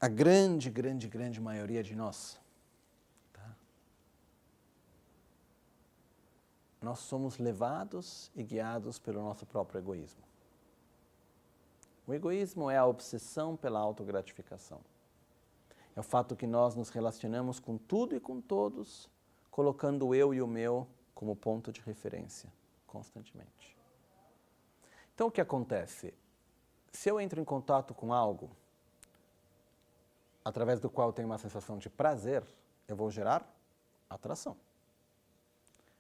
a grande maioria de nós, tá? Nós somos levados e guiados pelo nosso próprio egoísmo. O egoísmo é a obsessão pela autogratificação. É o fato que nós nos relacionamos com tudo e com todos, colocando o eu e o meu como ponto de referência, constantemente. Então, o que acontece? Se eu entro em contato com algo, através do qual eu tenho uma sensação de prazer, eu vou gerar atração.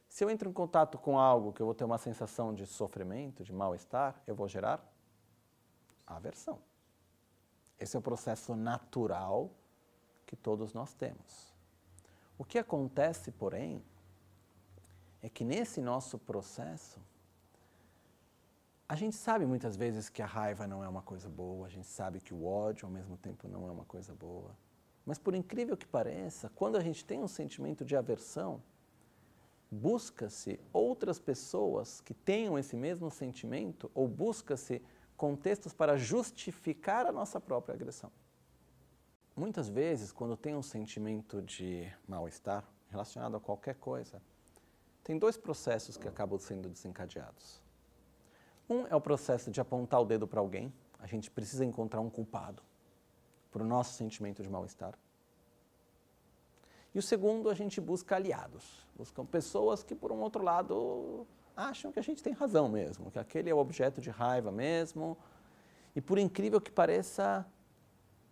Se eu entro em contato com algo que eu vou ter uma sensação de sofrimento, de mal-estar, eu vou gerar aversão. Esse é o processo natural que todos nós temos. O que acontece, porém, é que nesse nosso processo, a gente sabe muitas vezes que a raiva não é uma coisa boa, a gente sabe que o ódio ao mesmo tempo não é uma coisa boa. Mas por incrível que pareça, quando a gente tem um sentimento de aversão, busca-se outras pessoas que tenham esse mesmo sentimento ou busca-se contextos para justificar a nossa própria agressão. Muitas vezes, quando tem um sentimento de mal-estar relacionado a qualquer coisa, tem dois processos que acabam sendo desencadeados. Um é o processo de apontar o dedo para alguém. A gente precisa encontrar um culpado para o nosso sentimento de mal-estar. E o segundo, a gente busca aliados. Buscam pessoas que, por um outro lado, acham que a gente tem razão mesmo, que aquele é o objeto de raiva mesmo. E por incrível que pareça,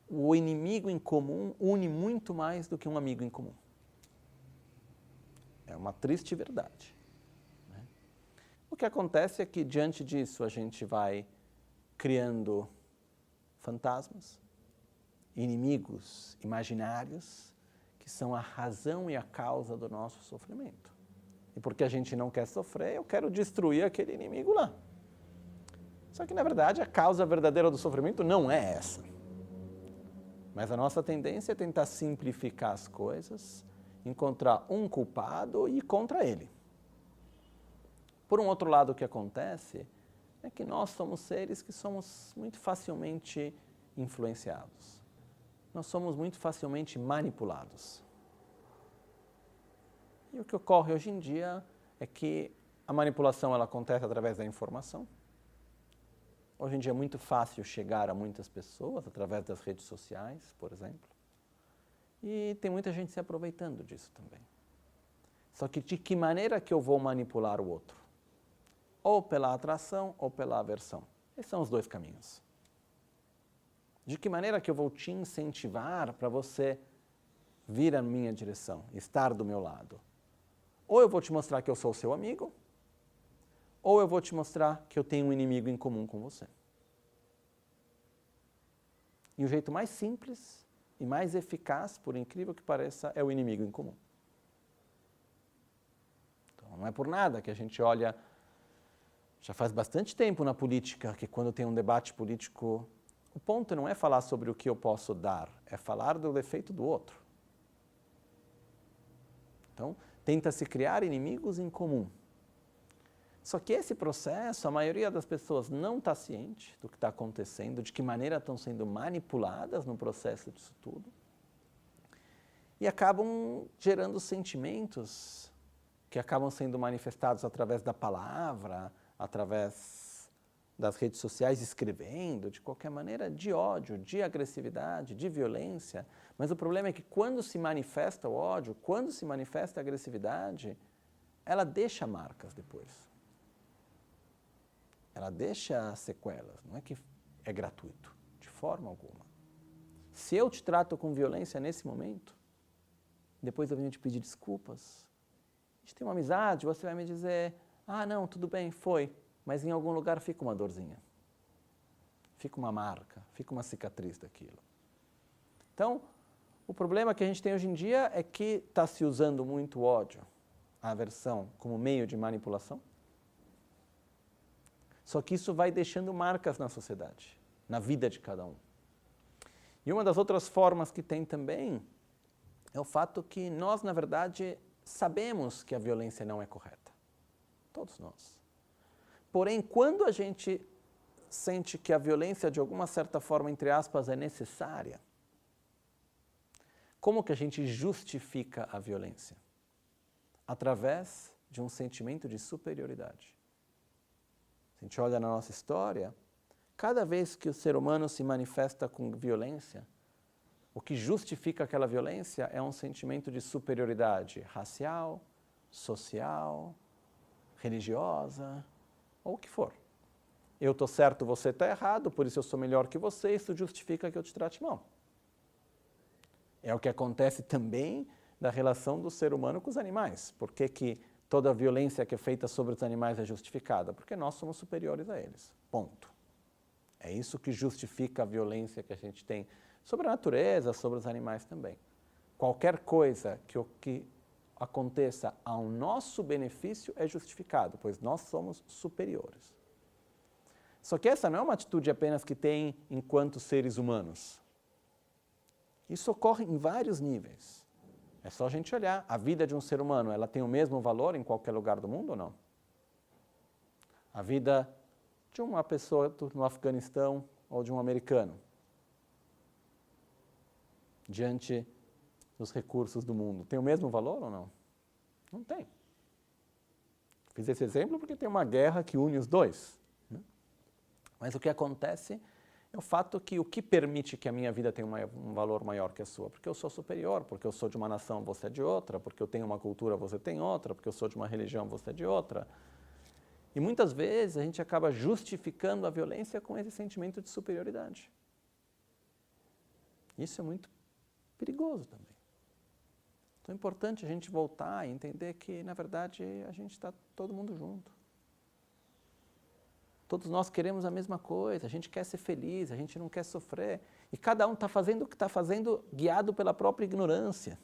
o inimigo em comum une muito mais do que um amigo em comum. É uma triste verdade. O que acontece é que, diante disso, a gente vai criando fantasmas, inimigos imaginários, que são a razão e a causa do nosso sofrimento. E porque a gente não quer sofrer, eu quero destruir aquele inimigo lá. Só que, na verdade, a causa verdadeira do sofrimento não é essa. Mas a nossa tendência é tentar simplificar as coisas, encontrar um culpado e ir contra ele. Por um outro lado, o que acontece é que nós somos seres que somos muito facilmente influenciados. Nós somos muito facilmente manipulados. E o que ocorre hoje em dia é que a manipulação ela acontece através da informação. Hoje em dia é muito fácil chegar a muitas pessoas através das redes sociais, por exemplo. E tem muita gente se aproveitando disso também. Só que de que maneira que eu vou manipular o outro? Ou pela atração ou pela aversão. Esses são os dois caminhos. De que maneira que eu vou te incentivar para você vir à minha direção, estar do meu lado? Ou eu vou te mostrar que eu sou seu amigo, ou eu vou te mostrar que eu tenho um inimigo em comum com você. E o jeito mais simples e mais eficaz, por incrível que pareça, é o inimigo em comum. Então, não é por nada que a gente olha. Já faz bastante tempo na política que quando tem um debate político, o ponto não é falar sobre o que eu posso dar, é falar do defeito do outro. Então, tenta-se criar inimigos em comum. Só que esse processo, a maioria das pessoas não está ciente do que está acontecendo, de que maneira estão sendo manipuladas no processo disso tudo, e acabam gerando sentimentos que acabam sendo manifestados através da palavra, através das redes sociais, escrevendo, de qualquer maneira, de ódio, de agressividade, de violência. Mas o problema é que quando se manifesta o ódio, quando se manifesta a agressividade, ela deixa marcas depois. Ela deixa sequelas, não é que é gratuito, de forma alguma. Se eu te trato com violência nesse momento, depois eu venho te pedir desculpas, a gente tem uma amizade, você vai me dizer, ah, não, tudo bem, foi, mas em algum lugar fica uma dorzinha, fica uma marca, fica uma cicatriz daquilo. Então, o problema que a gente tem hoje em dia é que está se usando muito o ódio, a aversão, como meio de manipulação. Só que isso vai deixando marcas na sociedade, na vida de cada um. E uma das outras formas que tem também é o fato que nós, na verdade, sabemos que a violência não é correta. Todos nós. Porém, quando a gente sente que a violência, de alguma certa forma, entre aspas, é necessária, Como que a gente justifica a violência? Através de um sentimento de superioridade. Se a gente olha na nossa história, cada vez que o ser humano se manifesta com violência, o que justifica aquela violência é um sentimento de superioridade racial, social, religiosa, ou o que for. Eu estou certo, você está errado, por isso eu sou melhor que você, isso justifica que eu te trate mal. É o que acontece também da relação do ser humano com os animais. Por que toda a violência que é feita sobre os animais é justificada? Porque nós somos superiores a eles. Ponto. É isso que justifica a violência que a gente tem sobre a natureza, sobre os animais também. Qualquer coisa que aconteça ao nosso benefício é justificado, pois nós somos superiores. Só que essa não é uma atitude apenas que tem enquanto seres humanos. Isso ocorre em vários níveis. É só a gente olhar. A vida de um ser humano, ela tem o mesmo valor em qualquer lugar do mundo ou não? A vida de uma pessoa no Afeganistão ou de um americano, diante dos recursos do mundo, tem o mesmo valor ou não? Não tem. Fiz esse exemplo porque tem uma guerra que une os dois. Né? Mas o que acontece é o fato que o que permite que a minha vida tenha um valor maior que a sua? Porque eu sou superior, porque eu sou de uma nação, você é de outra, porque eu tenho uma cultura, você tem outra, porque eu sou de uma religião, você é de outra. E muitas vezes a gente acaba justificando a violência com esse sentimento de superioridade. Isso é muito perigoso também. Então é importante a gente voltar e entender que, na verdade, a gente está todo mundo junto. Todos nós queremos a mesma coisa, a gente quer ser feliz, a gente não quer sofrer. E cada um está fazendo o que está fazendo guiado pela própria ignorância.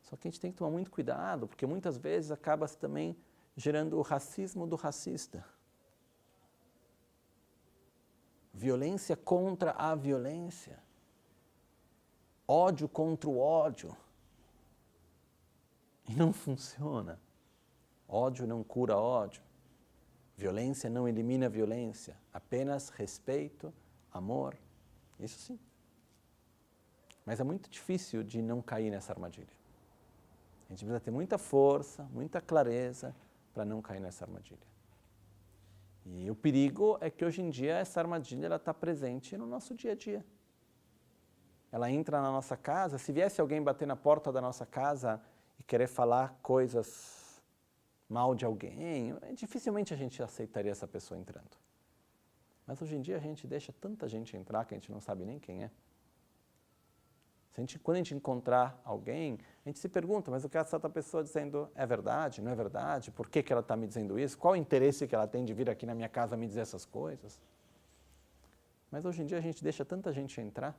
Só que a gente tem que tomar muito cuidado, porque muitas vezes acaba-se também gerando o racismo do racista. Violência contra a violência. Ódio contra o ódio. E não funciona. Ódio não cura ódio. Violência não elimina violência. Apenas respeito, amor. Isso sim. Mas é muito difícil de não cair nessa armadilha. A gente precisa ter muita força, muita clareza para não cair nessa armadilha. E o perigo é que hoje em dia essa armadilha está presente no nosso dia a dia. Ela entra na nossa casa, se viesse alguém bater na porta da nossa casa e querer falar coisas mal de alguém, dificilmente a gente aceitaria essa pessoa entrando. Mas hoje em dia a gente deixa tanta gente entrar que a gente não sabe nem quem é. Quando a gente encontrar alguém, a gente se pergunta, mas o que essa outra pessoa dizendo é verdade, não é verdade? Por que ela está me dizendo isso? Qual o interesse que ela tem de vir aqui na minha casa me dizer essas coisas? Mas hoje em dia a gente deixa tanta gente entrar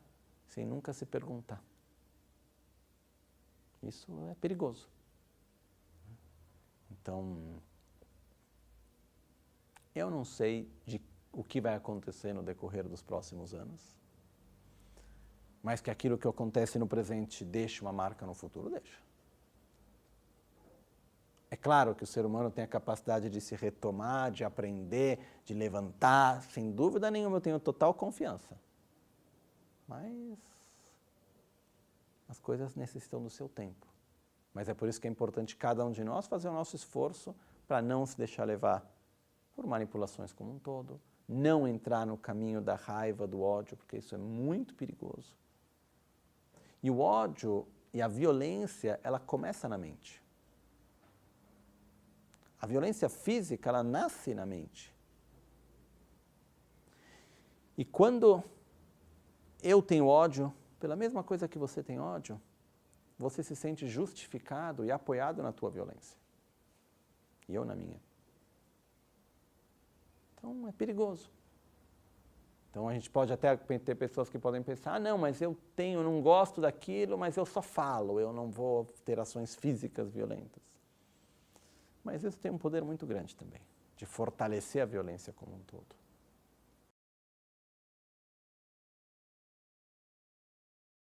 sem nunca se perguntar. Isso é perigoso. Então, eu não sei o que vai acontecer no decorrer dos próximos anos, mas que aquilo que acontece no presente deixe uma marca no futuro, deixa. É claro que o ser humano tem a capacidade de se retomar, de aprender, de levantar, sem dúvida nenhuma, eu tenho total confiança. Mas as coisas necessitam do seu tempo. Mas é por isso que é importante cada um de nós fazer o nosso esforço para não se deixar levar por manipulações como um todo, não entrar no caminho da raiva, do ódio, porque isso é muito perigoso. E o ódio e a violência, ela começa na mente. A violência física, ela nasce na mente. E quando eu tenho ódio, pela mesma coisa que você tem ódio, você se sente justificado e apoiado na tua violência. E eu na minha. Então é perigoso. Então a gente pode até ter pessoas que podem pensar, não, mas eu não gosto daquilo, mas eu só falo, eu não vou ter ações físicas violentas. Mas isso tem um poder muito grande também, de fortalecer a violência como um todo.